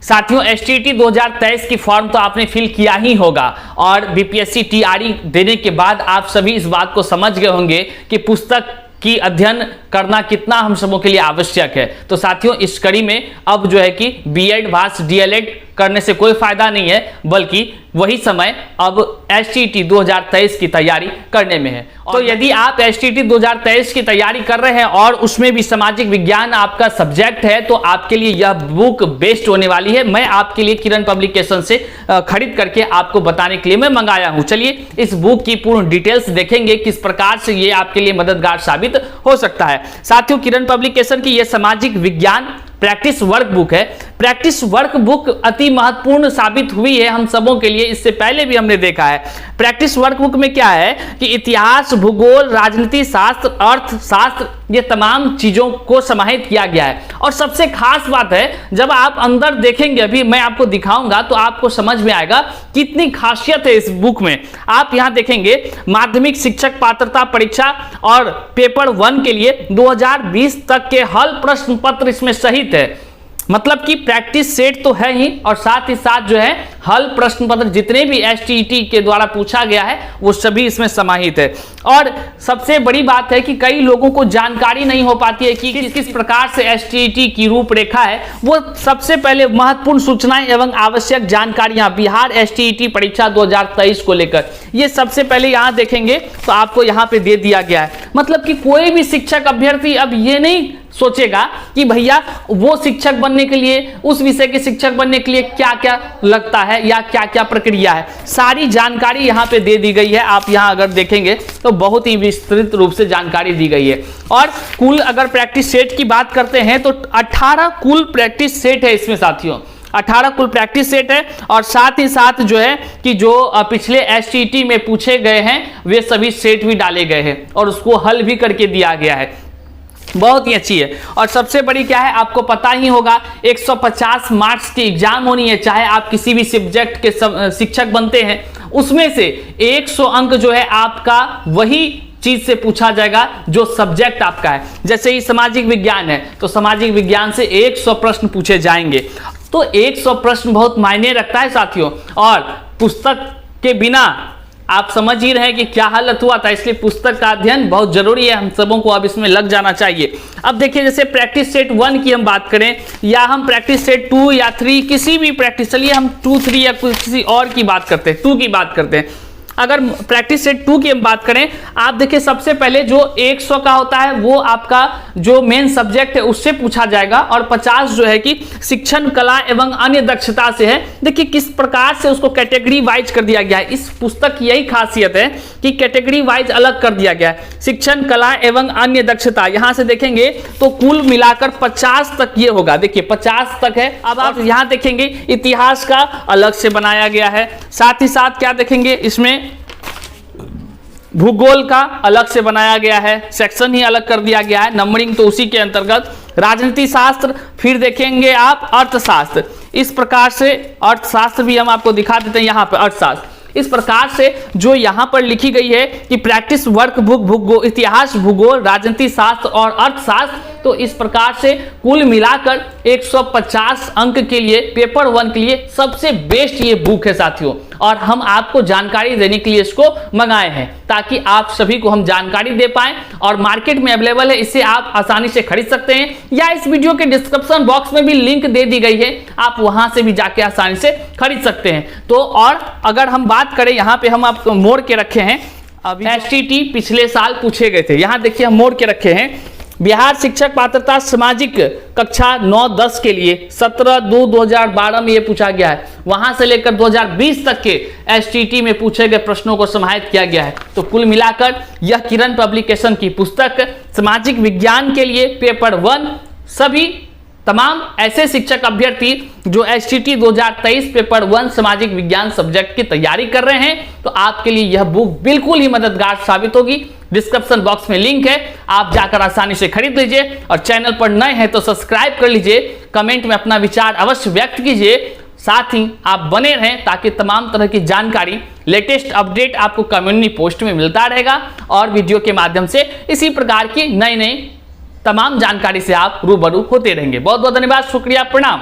साथियों, एसटीईटी 2023 की फॉर्म तो आपने फिल किया ही होगा और बीपीएससी टीआरई देने के बाद आप सभी इस बात को समझ गए होंगे कि पुस्तक की अध्ययन करना कितना हम सबों के लिए आवश्यक है। तो साथियों, इस कड़ी में अब जो है कि बीएड वास डीएलएड करने से कोई फायदा नहीं है, बल्कि वही समय अब एसटीईटी 2023 की तैयारी करने में है। तो यदि आप एसटीईटी 2023 की तैयारी कर रहे हैं और उसमें भी सामाजिक विज्ञान आपका सब्जेक्ट है, तो आपके लिए यह बुक बेस्ट होने वाली है। मैं आपके लिए किरण पब्लिकेशन से खरीद करके आपको बताने के लिए मैं मंगाया हूं। चलिए इस बुक की पूर्ण डिटेल्स देखेंगे, किस प्रकार से ये आपके लिए मददगार साबित हो सकता है। साथियों, किरण पब्लिकेशन की यह सामाजिक विज्ञान प्रैक्टिस वर्क बुक है। प्रैक्टिस वर्क बुक अति महत्वपूर्ण साबित हुई है हम सबों के लिए, इससे पहले भी हमने देखा है। प्रैक्टिस वर्क बुक में क्या है कि इतिहास, भूगोल, राजनीति शास्त्र, अर्थशास्त्र, ये तमाम चीजों को समाहित किया गया है। और सबसे खास बात है, जब आप अंदर देखेंगे, अभी मैं आपको दिखाऊंगा तो आपको समझ में आएगा कितनी खासियत है इस बुक में। आप यहां देखेंगे माध्यमिक शिक्षक पात्रता परीक्षा और पेपर 1 के लिए 2020 तक के हल प्रश्न पत्र इसमें सहित है। मतलब कि प्रैक्टिस सेट तो है ही और साथ ही साथ जो है हल प्रश्न पत्र जितने भी एसटीईटी के द्वारा पूछा गया है वो सभी इसमें समाहित है। और सबसे बड़ी बात है कि कई लोगों को जानकारी नहीं हो पाती है कि किस प्रकार से एसटीईटी की रूपरेखा है। वो सबसे पहले महत्वपूर्ण सूचनाएं एवं आवश्यक जानकारियां बिहार एसटीईटी परीक्षा 2023 को लेकर, ये सबसे पहले यहां देखेंगे तो आपको यहां पे दे दिया गया है। मतलब कि कोई भी शिक्षक अभ्यर्थी अब ये नहीं सोचेगा कि भैया वो शिक्षक बनने के लिए, उस विषय के शिक्षक बनने के लिए क्या क्या लगता है या क्या क्या प्रक्रिया है, सारी जानकारी यहाँ पे दे दी गई है। आप यहाँ अगर देखेंगे तो बहुत ही विस्तृत रूप से जानकारी दी गई है। और कुल अगर प्रैक्टिस सेट की बात करते हैं तो 18 कुल प्रैक्टिस सेट है इसमें साथियों, 18 कुल प्रैक्टिस सेट है। और साथ ही साथ जो है कि जो पिछले एसटीईटी में पूछे गए हैं वे सभी सेट भी डाले गए हैं और उसको हल भी करके दिया गया है। बहुत ही अच्छी है। और सबसे बड़ी क्या है, आपको पता ही होगा 150 मार्क्स की एग्जाम होनी है, चाहे आप किसी भी सब्जेक्ट के शिक्षक बनते हैं, उसमें से 100 अंक जो है आपका वही चीज से पूछा जाएगा जो सब्जेक्ट आपका है। जैसे ही सामाजिक विज्ञान है तो सामाजिक विज्ञान से 100 प्रश्न पूछे जाएंगे। तो 100 प्रश्न बहुत मायने रखता है साथियों। और पुस्तक के बिना आप समझ ही रहे हैं कि क्या हालत हुआ था, इसलिए पुस्तक का अध्ययन बहुत जरूरी है, हम सबों को अब इसमें लग जाना चाहिए। अब देखिए, जैसे प्रैक्टिस सेट 1 की हम बात करें या हम प्रैक्टिस सेट 2 या 3 किसी भी प्रैक्टिस, चलिए हम 2, 3 या किसी और की बात करते हैं, 2 की बात करते हैं। अगर प्रैक्टिस सेट 2 की हम बात करें, आप देखिए सबसे पहले जो 100 का होता है वो आपका जो मेन सब्जेक्ट है उससे पूछा जाएगा और 50 जो है कि शिक्षण कला एवं अन्य दक्षता से है। देखिए किस प्रकार से उसको कैटेगरी वाइज कर दिया गया है। इस पुस्तक की यही खासियत है कि कैटेगरी वाइज अलग कर दिया गया है। शिक्षण कला एवं अन्य दक्षता, यहां से देखेंगे तो कुल मिलाकर 50 तक ये होगा। देखिए 50 तक है। अब आप यहां देखेंगे इतिहास का अलग से बनाया गया है, साथ ही साथ क्या देखेंगे इसमें भूगोल का अलग से बनाया गया है, सेक्शन ही अलग कर दिया गया है, नंबरिंग तो उसी के अंतर्गत। राजनीति शास्त्र, फिर देखेंगे आप अर्थशास्त्र, इस प्रकार से अर्थशास्त्र भी हम आपको दिखा देते हैं। यहाँ पर अर्थशास्त्र इस प्रकार से जो यहाँ पर लिखी गई है कि प्रैक्टिस वर्क बुक इतिहास, भूगोल, राजनीति शास्त्र और अर्थशास्त्र, तो इस प्रकार से कुल मिलाकर 150 अंक के लिए पेपर 1 के लिए सबसे बेस्ट ये बुक है साथियों। और हम आपको जानकारी देने के लिए इसको मंगाए हैं ताकि आप सभी को हम जानकारी दे पाएं। और मार्केट में अवेलेबल है, इसे आप आसानी से खरीद सकते हैं या इस वीडियो के डिस्क्रिप्शन बॉक्स में भी लिंक दे दी गई है, आप वहां से भी जाके आसानी से खरीद सकते हैं। तो और अगर हम बात करें, यहाँ पे हम आपको मोड़ के रखे हैं, अभी एसटीईटी पिछले साल पूछे गए थे, यहाँ देखिए हम मोड़ के रखे हैं। बिहार शिक्षक पात्रता सामाजिक कक्षा 9-10 के लिए 17/2/2012 में ये पूछा गया है। वहां से लेकर 2020 तक के एसटीईटी में पूछे गए प्रश्नों को समाहित किया गया है। तो कुल मिलाकर यह किरण पब्लिकेशन की पुस्तक सामाजिक विज्ञान के लिए पेपर 1 सभी तमाम ऐसे शिक्षक अभ्यर्थी जो एसटीईटी 2023 पेपर 1 सामाजिक विज्ञान सब्जेक्ट की तैयारी कर रहे हैं, तो आपके लिए यह बुक बिल्कुल ही मददगार साबित होगी। डिस्क्रिप्शन बॉक्स में लिंक है, आप जाकर आसानी से खरीद लीजिए। और चैनल पर नए हैं तो सब्सक्राइब कर लीजिए, कमेंट में अपना विचार अवश्य व्यक्त कीजिए, साथ ही आप बने रहें ताकि तमाम तरह की जानकारी, लेटेस्ट अपडेट आपको कम्युनिटी पोस्ट में मिलता रहेगा और वीडियो के माध्यम से इसी प्रकार की नई नई तमाम जानकारी से आप रूबरू होते रहेंगे। बहुत बहुत धन्यवाद, शुक्रिया, प्रणाम।